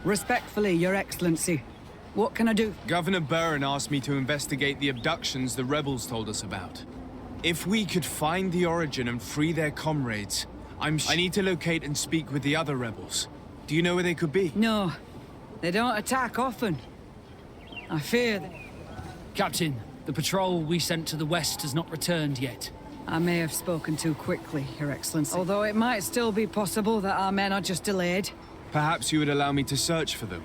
Respectfully, Your Excellency. What can I do? Governor Burren asked me to investigate the abductions the rebels told us about. If we could find the origin and free their comrades, I need to locate and speak with the other rebels. Do you know where they could be? No. They don't attack often. I fear that... Captain, the patrol we sent to the west has not returned yet. I may have spoken too quickly, Your Excellency. Although it might still be possible that our men are just delayed. Perhaps you would allow me to search for them.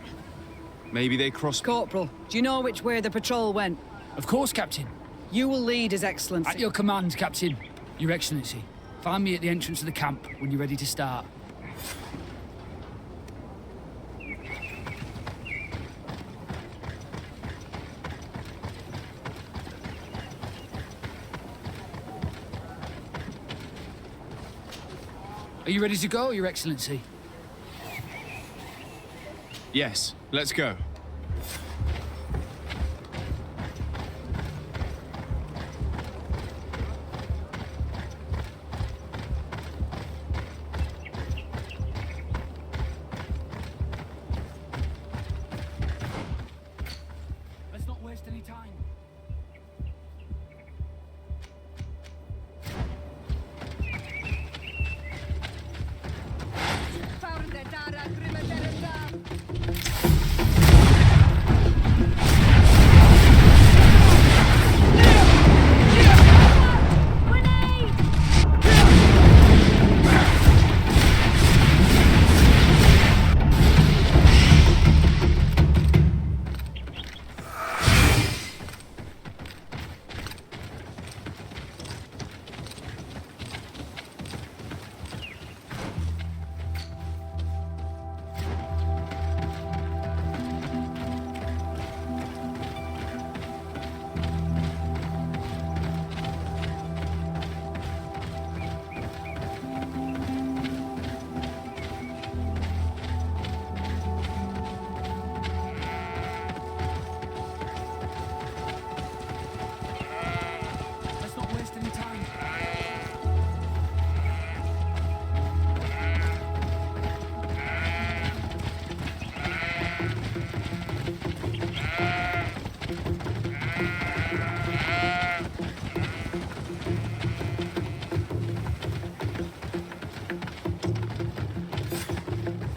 Maybe they crossed... Corporal, do you know which way the patrol went? Of course, Captain. You will lead, His Excellency. At your command, Captain. Your Excellency. Find me at the entrance of the camp when you're ready to start. Are you ready to go, Your Excellency? Yes, let's go. Let's not waste any time.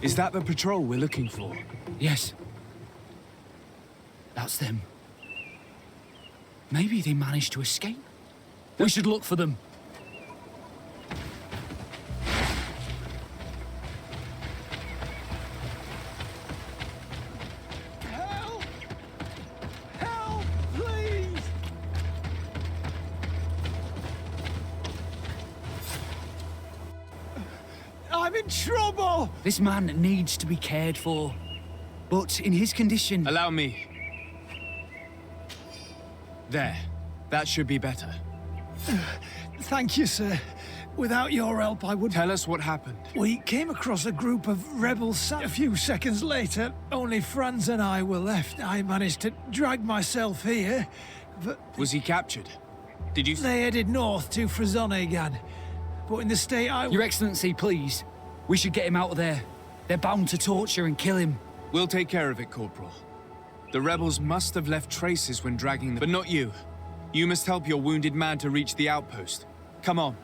Is that the patrol we're looking for? Yes. That's them. Maybe they managed to escape. We should look for them. Help! Help, please! I'm in trouble! This man needs to be cared for. But in his condition... Allow me. There. That should be better. Thank you, sir. Without your help, I would... Tell us what happened. We came across a group of rebels. A few seconds later, only Franz and I were left. I managed to drag myself here, but... Was he captured? Did you... They headed north to Frazonegan. But in the state I... Your Excellency, please. We should get him out of there. They're bound to torture and kill him. We'll take care of it, Corporal. The rebels must have left traces when dragging them, but not you. You must help your wounded man to reach the outpost. Come on.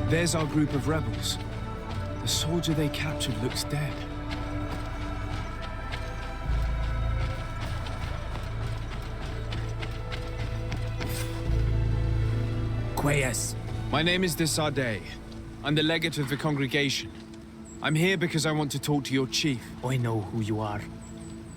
There's our group of rebels. The soldier they captured looks dead. Quayes. My name is Desade. I'm the legate of the congregation. I'm here because I want to talk to your chief. I know who you are.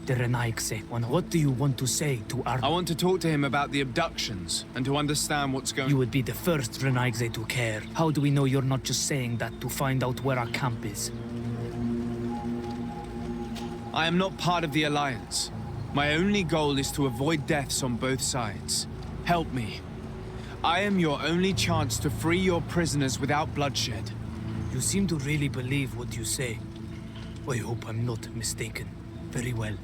The Renaigse. What do you want to say to our... I want to talk to him about the abductions and to understand what's going on. You would be the first Renaigse to care. How do we know you're not just saying that to find out where our camp is? I am not part of the Alliance. My only goal is to avoid deaths on both sides. Help me. I am your only chance to free your prisoners without bloodshed. You seem to really believe what you say. I hope I'm not mistaken. Very well.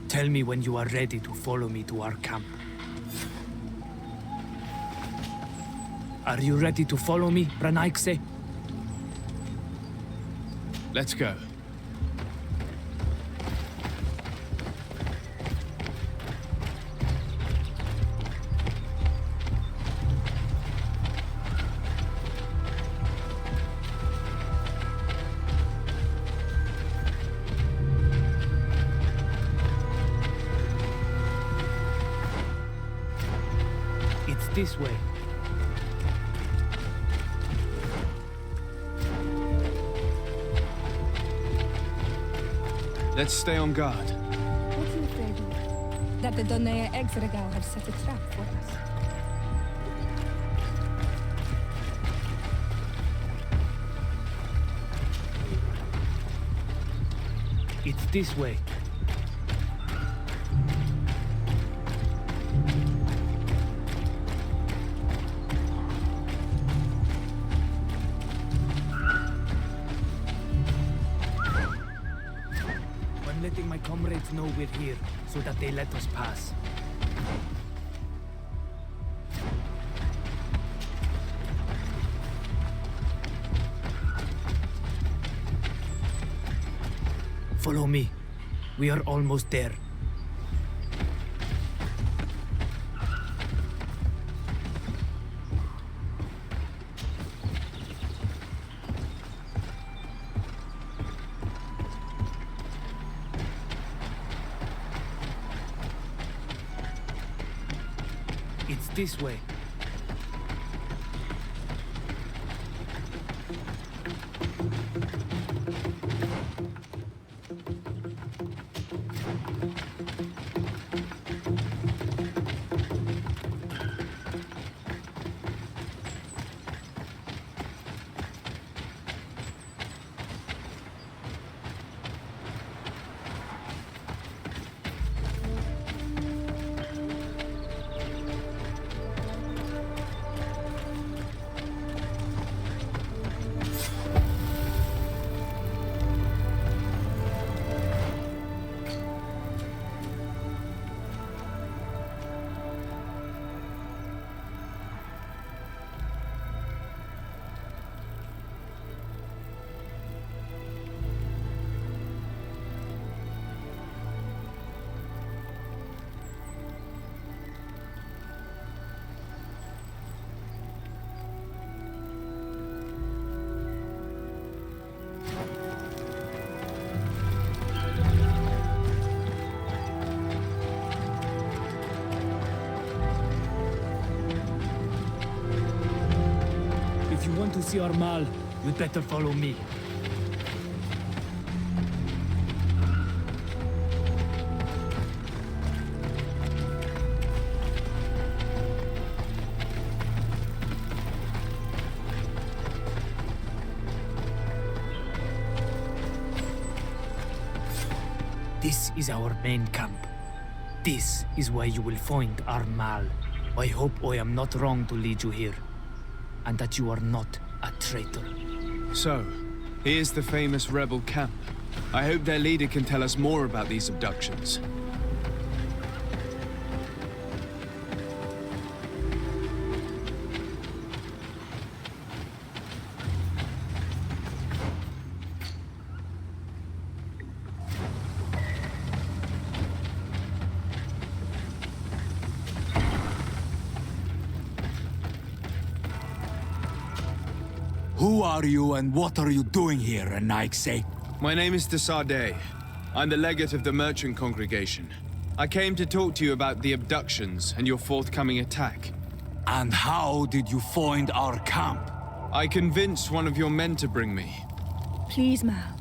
Tell me when you are ready to follow me to our camp. Are you ready to follow me, Renaigse? Let's go. It's this way. Let's stay on guard. What are you afraid of? That the Donea Exregal have set a trap for us. It's this way. I'm letting my comrades know we're here, so that they let us pass. Follow me. We are almost there. It's this way. If you want to see our mall, you'd better follow me. This is our main camp. This is where you will find our mall. I hope I am not wrong to lead you here, and that you are not a traitor. So, here's the famous rebel camp. I hope their leader can tell us more about these abductions. Who are you and what are you doing here, Anaikse? My name is Desade. I'm the legate of the merchant congregation. I came to talk to you about the abductions and your forthcoming attack. And how did you find our camp? I convinced one of your men to bring me. Please, Mal.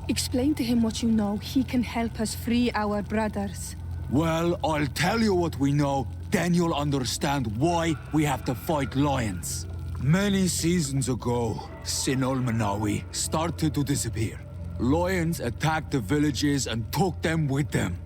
Explain to him what you know. He can help us free our brothers. Well, I'll tell you what we know, then you'll understand why we have to fight lions. Many seasons ago, Sinolmanawi started to disappear. Lions attacked the villages and took them with them.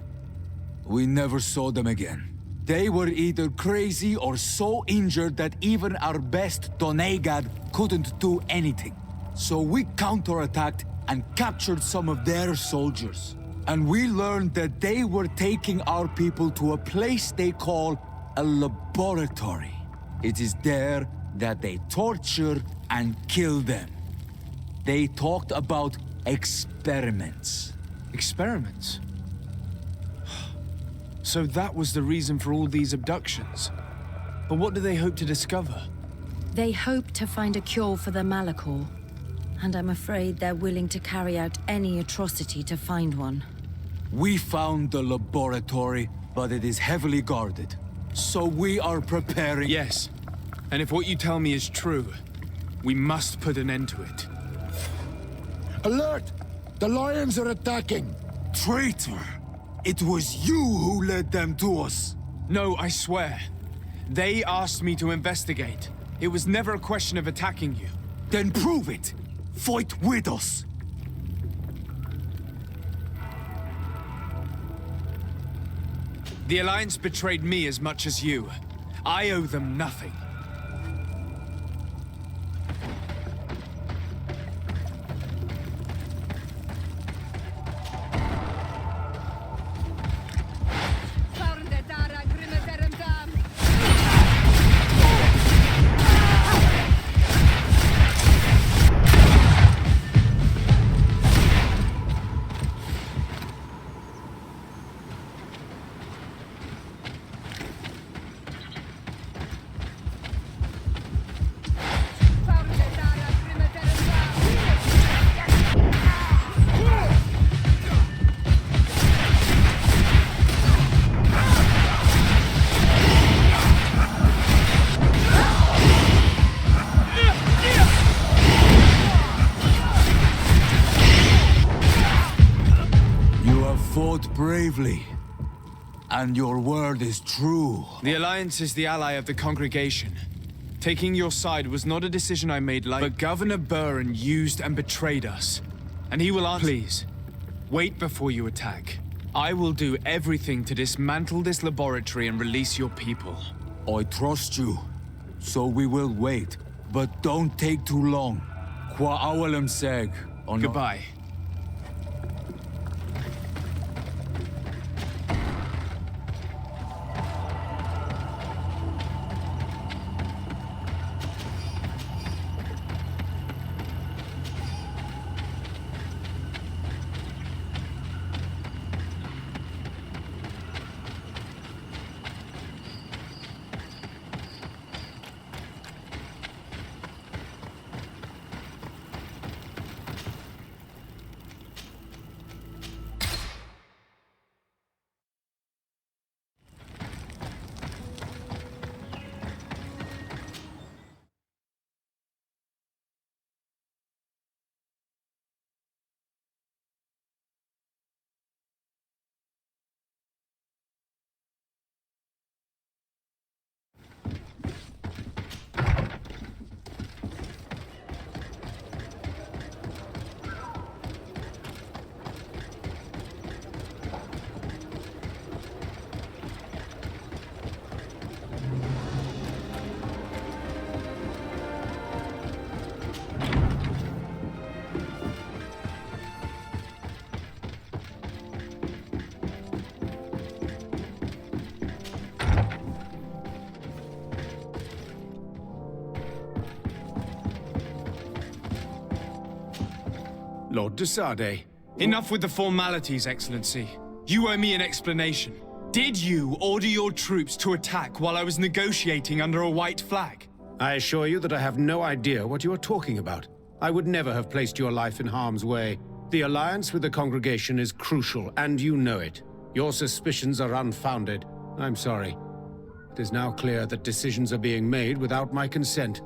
We never saw them again. They were either crazy or so injured that even our best Donegad couldn't do anything. So we counterattacked and captured some of their soldiers. And we learned that they were taking our people to a place they call a laboratory. It is there that they torture and kill them. They talked about experiments. Experiments? So that was the reason for all these abductions. But what do they hope to discover? They hope to find a cure for the Malachor. And I'm afraid they're willing to carry out any atrocity to find one. We found the laboratory, but it is heavily guarded. So we are preparing... Yes. And if what you tell me is true, we must put an end to it. Alert! The lions are attacking! Traitor! It was you who led them to us! No, I swear. They asked me to investigate. It was never a question of attacking you. Then prove it! Fight with us! The Alliance betrayed me as much as you. I owe them nothing. Bravely. And your word is true. The Alliance is the ally of the congregation. Taking your side was not a decision I made lightly. But Governor Burren used and betrayed us. And he will answer. Please, wait before you attack. I will do everything to dismantle this laboratory and release your people. I trust you. So we will wait. But don't take too long. Qua awalem seg. Goodbye. Lord Desade. Enough with the formalities, Excellency. You owe me an explanation. Did you order your troops to attack while I was negotiating under a white flag? I assure you that I have no idea what you are talking about. I would never have placed your life in harm's way. The alliance with the congregation is crucial, and you know it. Your suspicions are unfounded. I'm sorry. It is now clear that decisions are being made without my consent.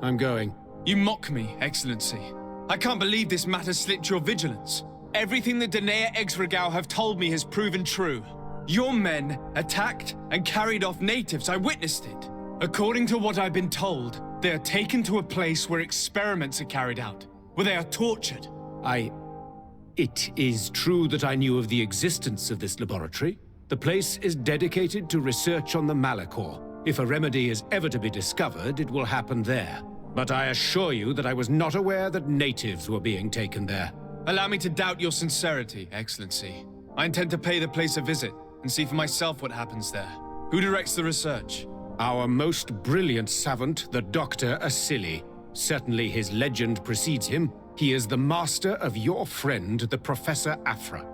I'm going. You mock me, Excellency. I can't believe this matter slipped your vigilance. Everything the Danea Exregao have told me has proven true. Your men attacked and carried off natives. I witnessed it. According to what I've been told, they are taken to a place where experiments are carried out, where they are tortured. It is true that I knew of the existence of this laboratory. The place is dedicated to research on the Malachor. If a remedy is ever to be discovered, it will happen there. But I assure you that I was not aware that natives were being taken there. Allow me to doubt your sincerity, Excellency. I intend to pay the place a visit and see for myself what happens there. Who directs the research? Our most brilliant savant, the Dr. Asili. Certainly his legend precedes him. He is the master of your friend, the Professor Afra.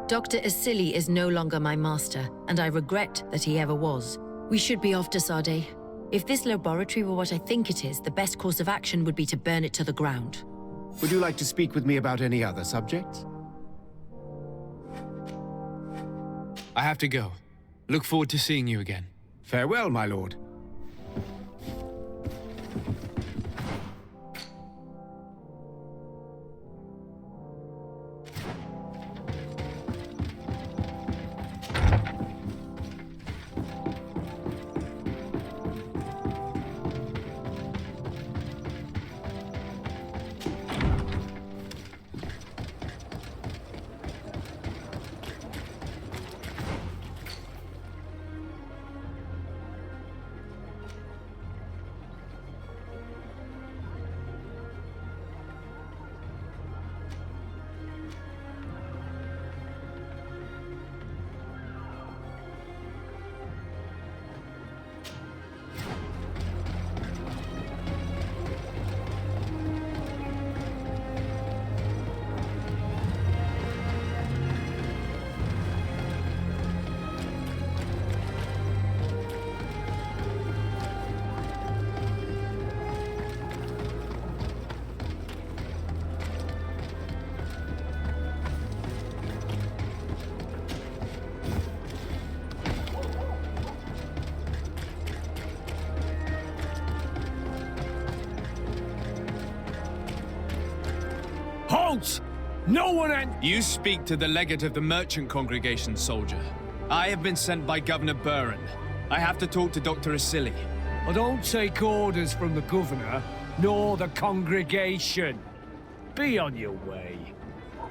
Dr. Asili is no longer my master, and I regret that he ever was. We should be off to Sade. If this laboratory were what I think it is, the best course of action would be to burn it to the ground. Would you like to speak with me about any other subjects? I have to go. Look forward to seeing you again. Farewell, my lord. Halt! No one You speak to the legate of the merchant congregation, soldier. I have been sent by Governor Buren. I have to talk to Dr. Asili. I don't take orders from the governor, nor the congregation. Be on your way.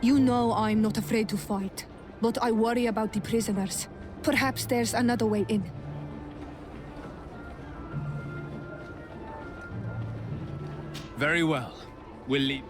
You know I'm not afraid to fight, but I worry about the prisoners. Perhaps there's another way in. Very well. We'll leave.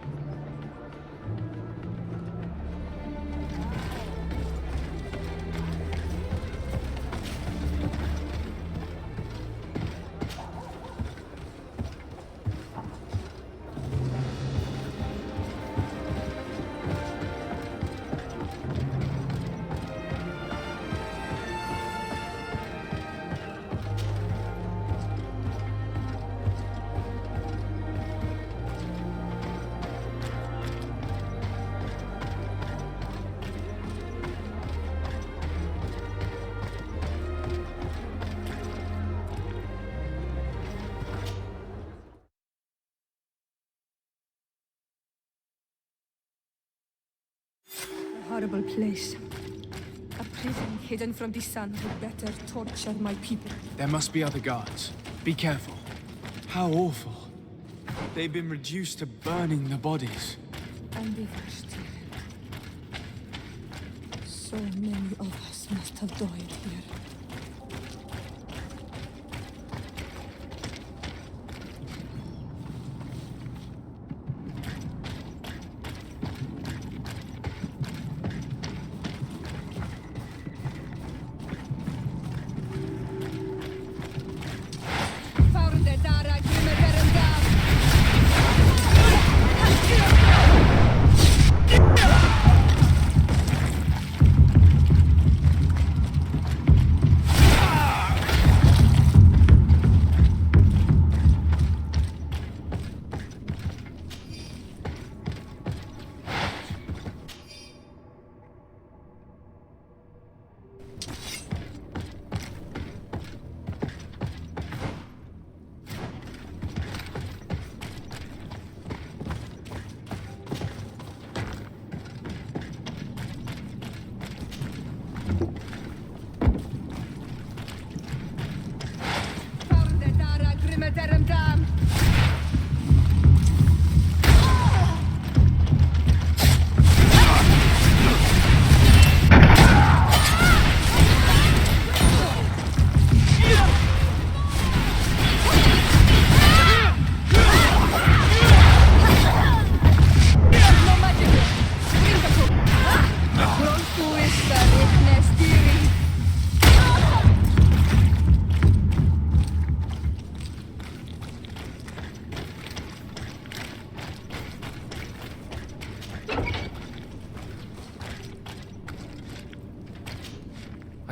A horrible place. A prison hidden from the sun would better torture my people. There must be other guards. Be careful. How awful. They've been reduced to burning the bodies. And the worst. So many of us must have died here.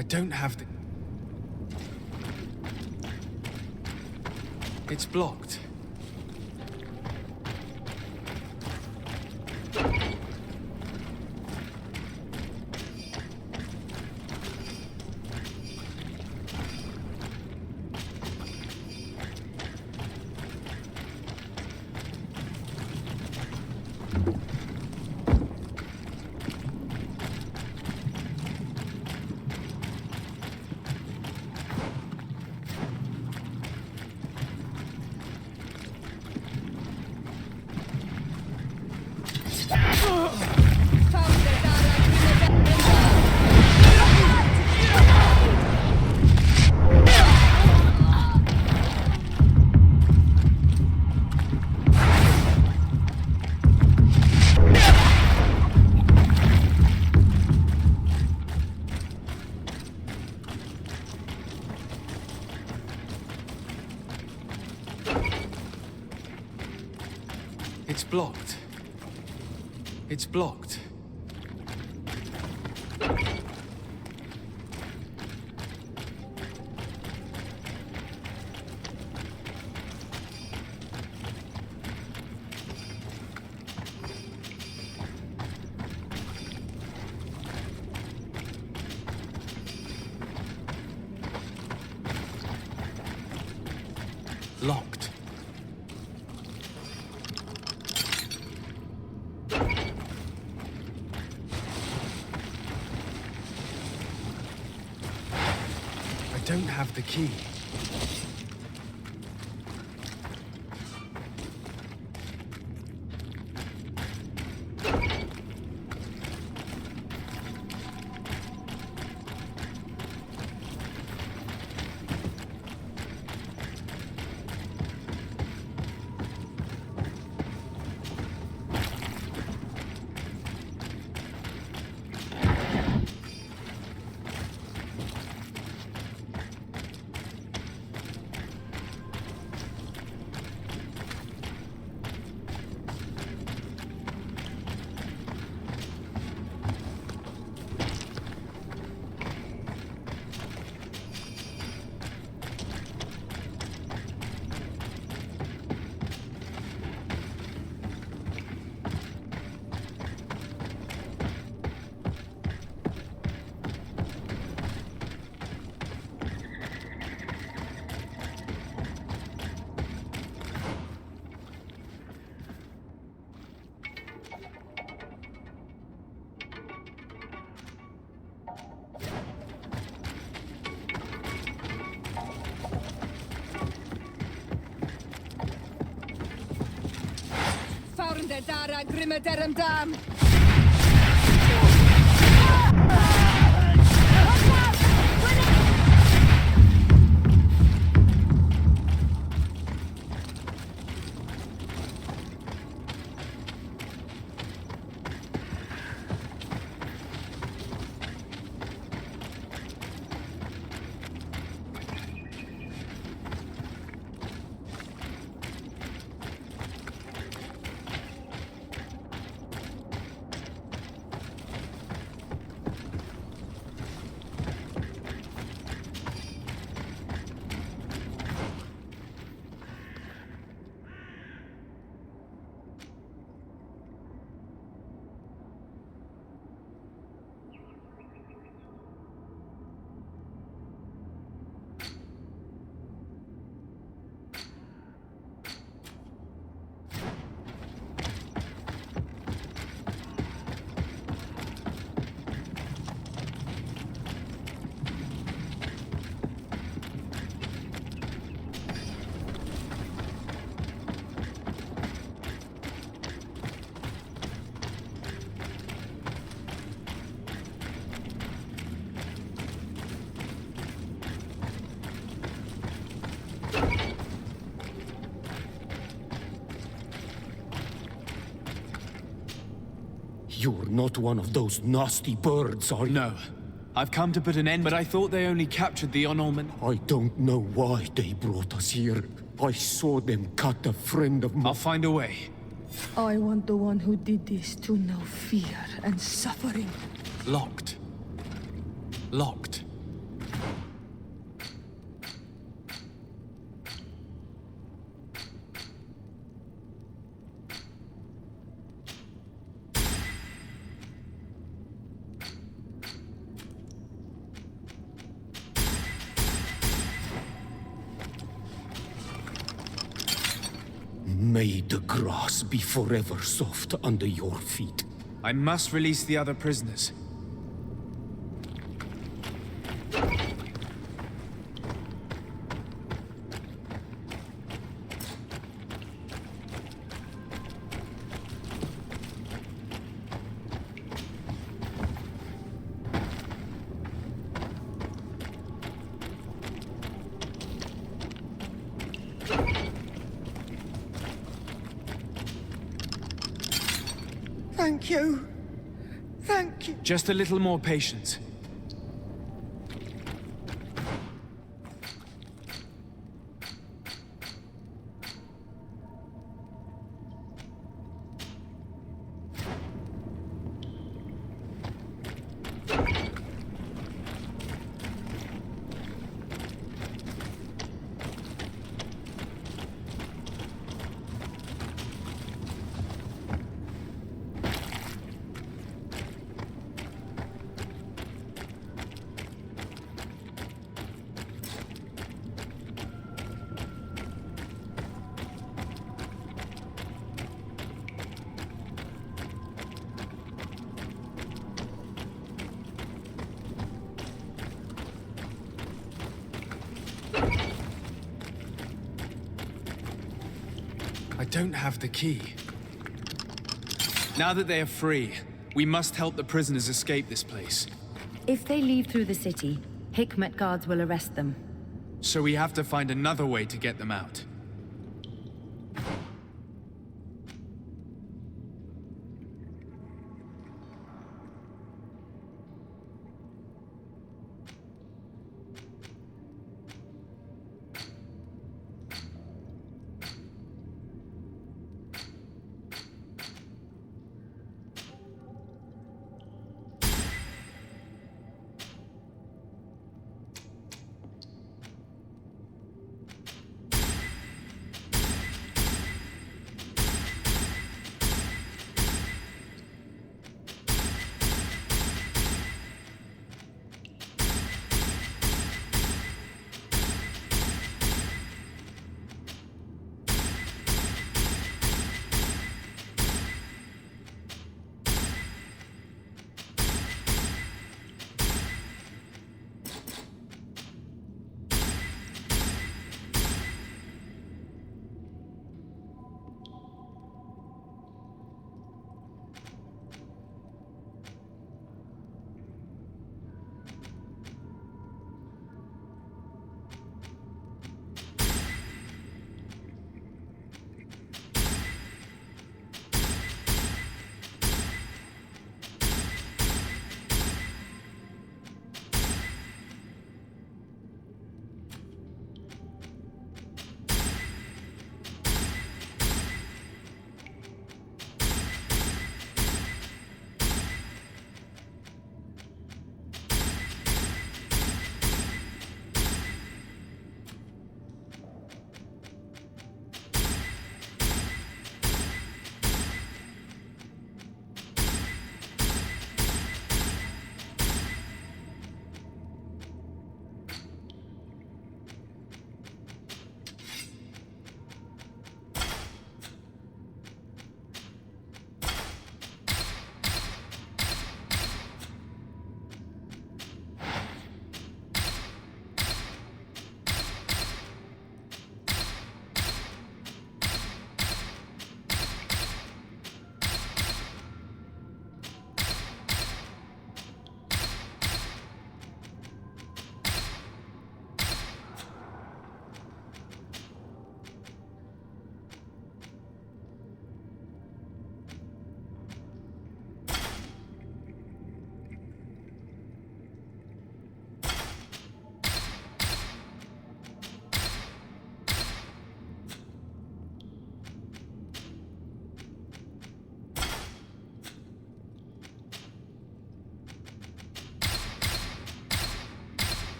I don't have the... It's blocked. It's blocked. It's blocked. Locked. I don't have the key. Found Dara Grimmeterum Dam. You're not one of those nasty birds, are you? No. I've come to put an end, but I thought they only captured the Honorman. I don't know why they brought us here. I saw them cut a friend of mine. I'll find a way. I want the one who did this to know fear and suffering. Locked. Locked. May the grass be forever soft under your feet. I must release the other prisoners. Thank you. Thank you. Just a little more patience. I don't have the key. Now that they are free, we must help the prisoners escape this place. If they leave through the city, Hikmet guards will arrest them. So we have to find another way to get them out.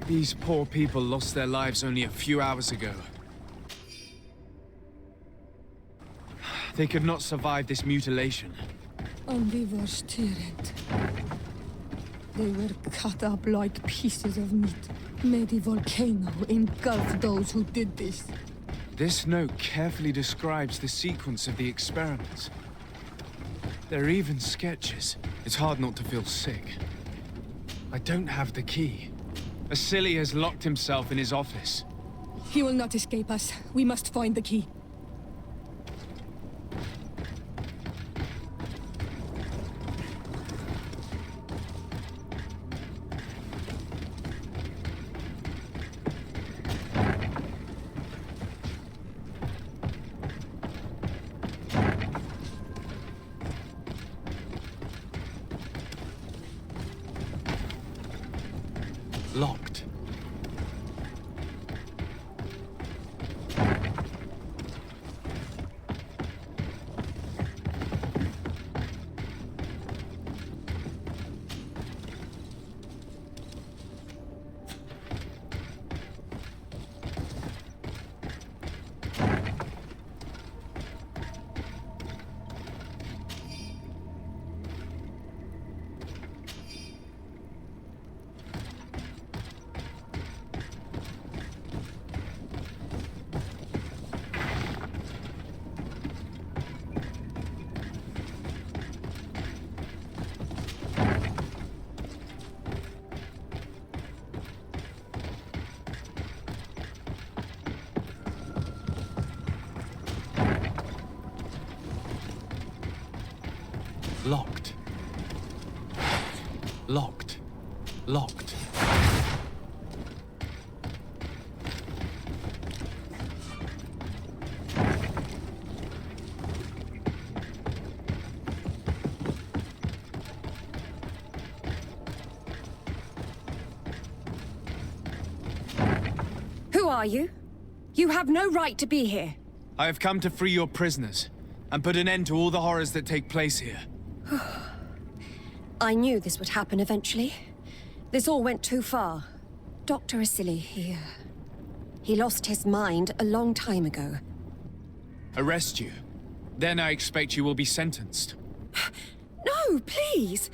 These poor people lost their lives only a few hours ago. They could not survive this mutilation. And we were steered. They were cut up like pieces of meat. May the volcano engulf those who did this. This note carefully describes the sequence of the experiments. There are even sketches. It's hard not to feel sick. I don't have the key. Asili has locked himself in his office. He will not escape us. We must find the key. Locked. Locked. Locked. Locked. Who are you? You have no right to be here. I have come to free your prisoners and put an end to all the horrors that take place here. I knew this would happen eventually. This all went too far. Dr. Asili, he lost his mind a long time ago. Arrest you. Then I expect you will be sentenced. No, please!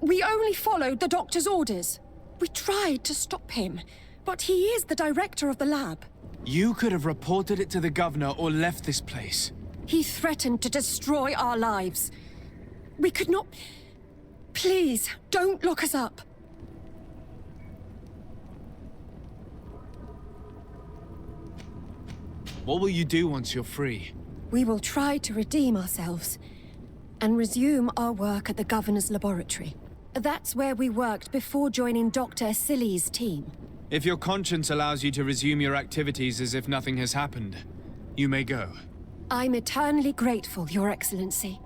We only followed the doctor's orders. We tried to stop him, but he is the director of the lab. You could have reported it to the governor or left this place. He threatened to destroy our lives. We could not... Please, don't look us up. What will you do once you're free? We will try to redeem ourselves and resume our work at the governor's laboratory. That's where we worked before joining Dr. Asili's team. If your conscience allows you to resume your activities as if nothing has happened, you may go. I'm eternally grateful, Your Excellency.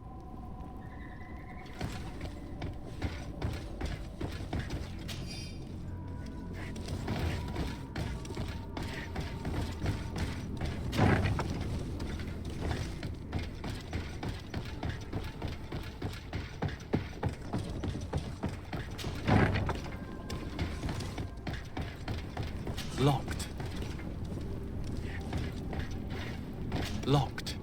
Locked. Locked.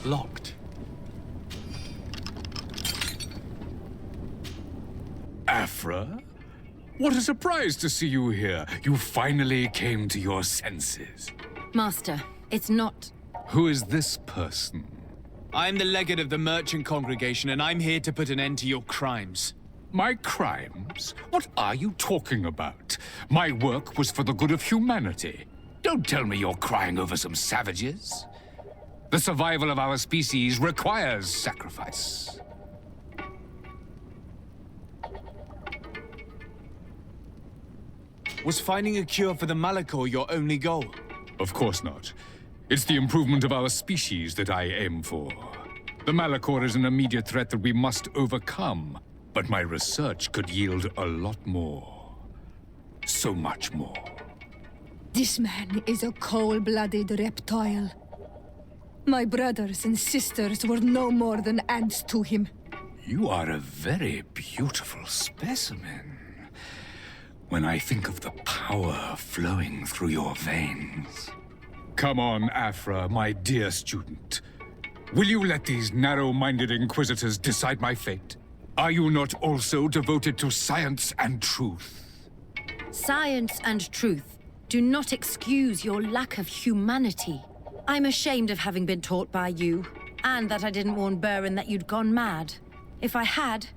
Locked. Afra? What a surprise to see you here. You finally came to your senses. Master, it's not... Who is this person? I'm the legate of the merchant congregation, and I'm here to put an end to your crimes. My crimes? What are you talking about? My work was for the good of humanity. Don't tell me you're crying over some savages. The survival of our species requires sacrifice. Was finding a cure for the Malachor your only goal? Of course not. It's the improvement of our species that I aim for. The Malachor is an immediate threat that we must overcome, but my research could yield a lot more. So much more. This man is a cold-blooded reptile. My brothers and sisters were no more than ants to him. You are a very beautiful specimen. When I think of the power flowing through your veins. Come on, Afra, my dear student. Will you let these narrow-minded inquisitors decide my fate? Are you not also devoted to science and truth? Science and truth do not excuse your lack of humanity. I'm ashamed of having been taught by you, and that I didn't warn Burin that you'd gone mad. If I had,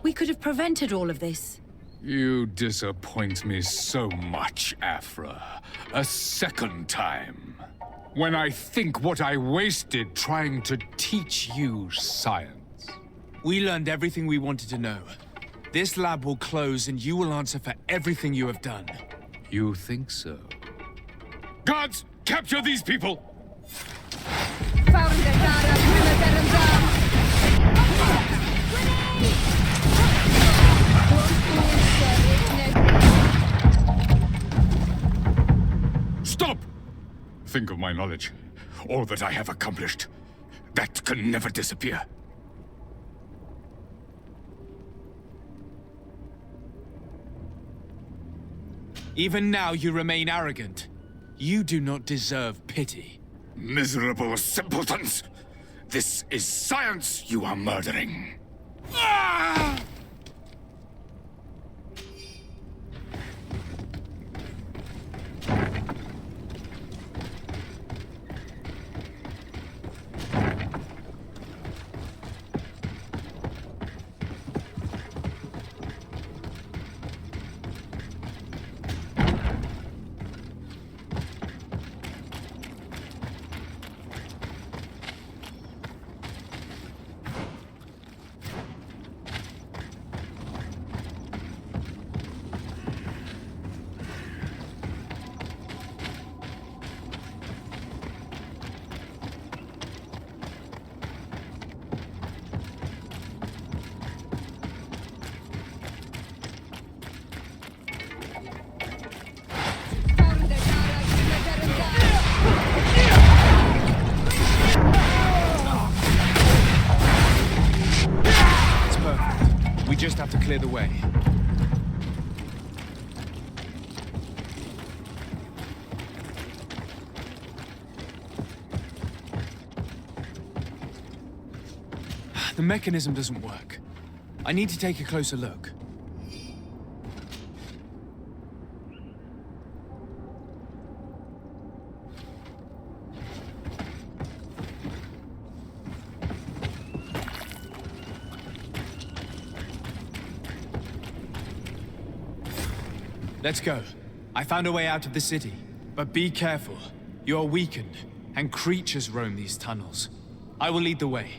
we could have prevented all of this. You disappoint me so much, Afra. A second time. When I think what I wasted trying to teach you science. We learned everything we wanted to know. This lab will close and you will answer for everything you have done. You think so? Guards, capture these people! Stop! Think of my knowledge. All that I have accomplished. That can never disappear. Even now you remain arrogant. You do not deserve pity. Miserable simpletons! This is science you are murdering. Ah! We just have to clear the way. The mechanism doesn't work. I need to take a closer look. Let's go. I found a way out of the city. But be careful. You are weakened, and creatures roam these tunnels. I will lead the way.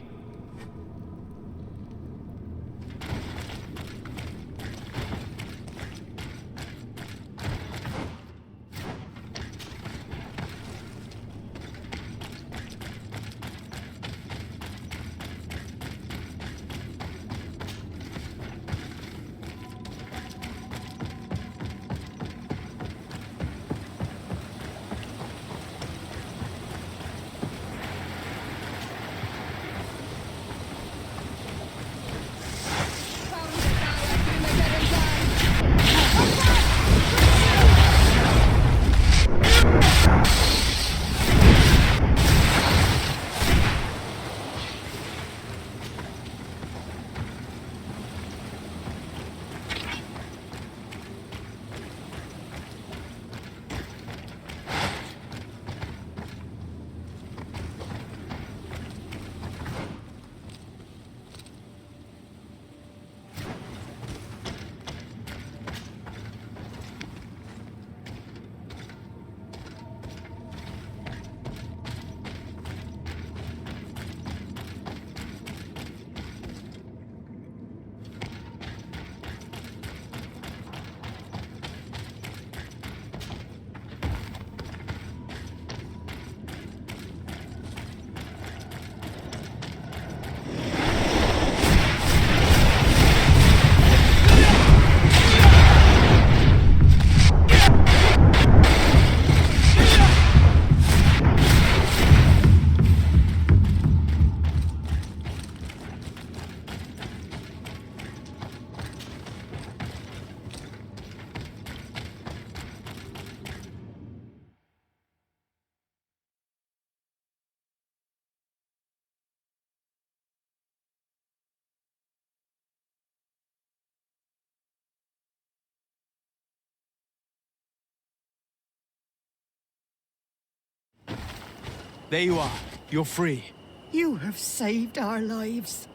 There you are. You're free. You have saved our lives.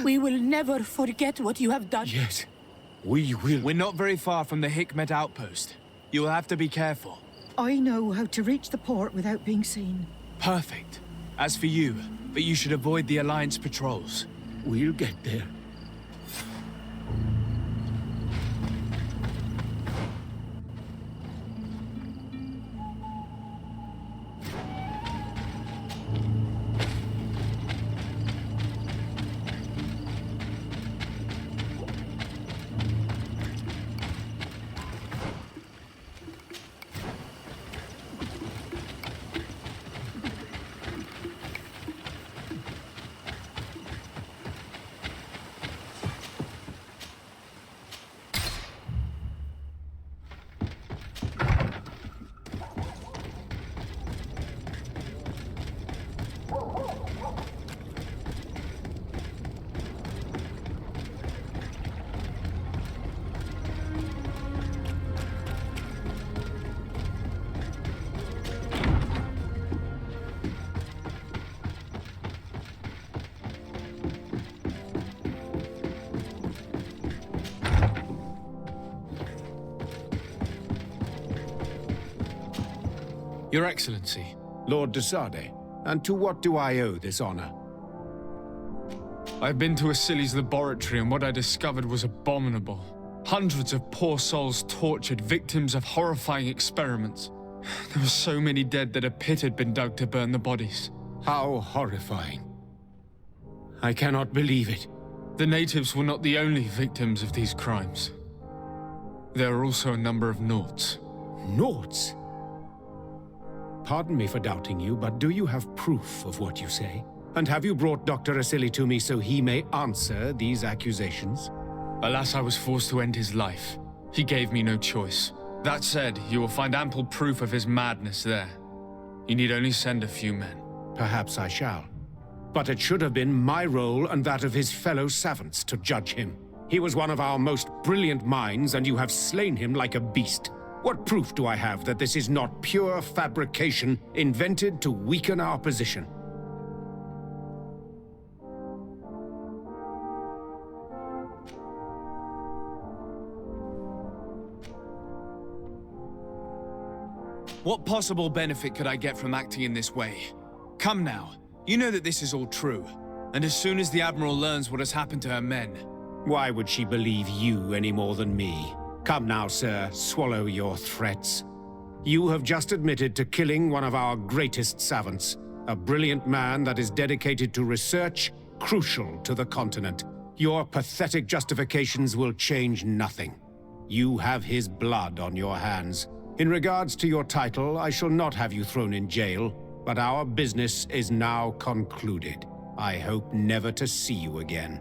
We will never forget what you have done. Yes, we will. We're not very far from the Hikmet outpost. You will have to be careful. I know how to reach the port without being seen. Perfect. As for you, but you should avoid the Alliance patrols. We'll get there. Your Excellency. Lord de Sade, and to what do I owe this honor? I've been to Asili's laboratory and what I discovered was abominable. Hundreds of poor souls tortured, victims of horrifying experiments. There were so many dead that a pit had been dug to burn the bodies. How horrifying. I cannot believe it. The natives were not the only victims of these crimes. There are also a number of Nauts. Nauts? Pardon me for doubting you, but do you have proof of what you say? And have you brought Dr. Asili to me so he may answer these accusations? Alas, I was forced to end his life. He gave me no choice. That said, you will find ample proof of his madness there. You need only send a few men. Perhaps I shall. But it should have been my role and that of his fellow savants to judge him. He was one of our most brilliant minds, and you have slain him like a beast. What proof do I have that this is not pure fabrication invented to weaken our position? What possible benefit could I get from acting in this way? Come now, you know that this is all true. And as soon as the Admiral learns what has happened to her men... Why would she believe you any more than me? Come now, sir, swallow your threats. You have just admitted to killing one of our greatest savants, a brilliant man that is dedicated to research crucial to the continent. Your pathetic justifications will change nothing. You have his blood on your hands. In regards to your title, I shall not have you thrown in jail, but our business is now concluded. I hope never to see you again.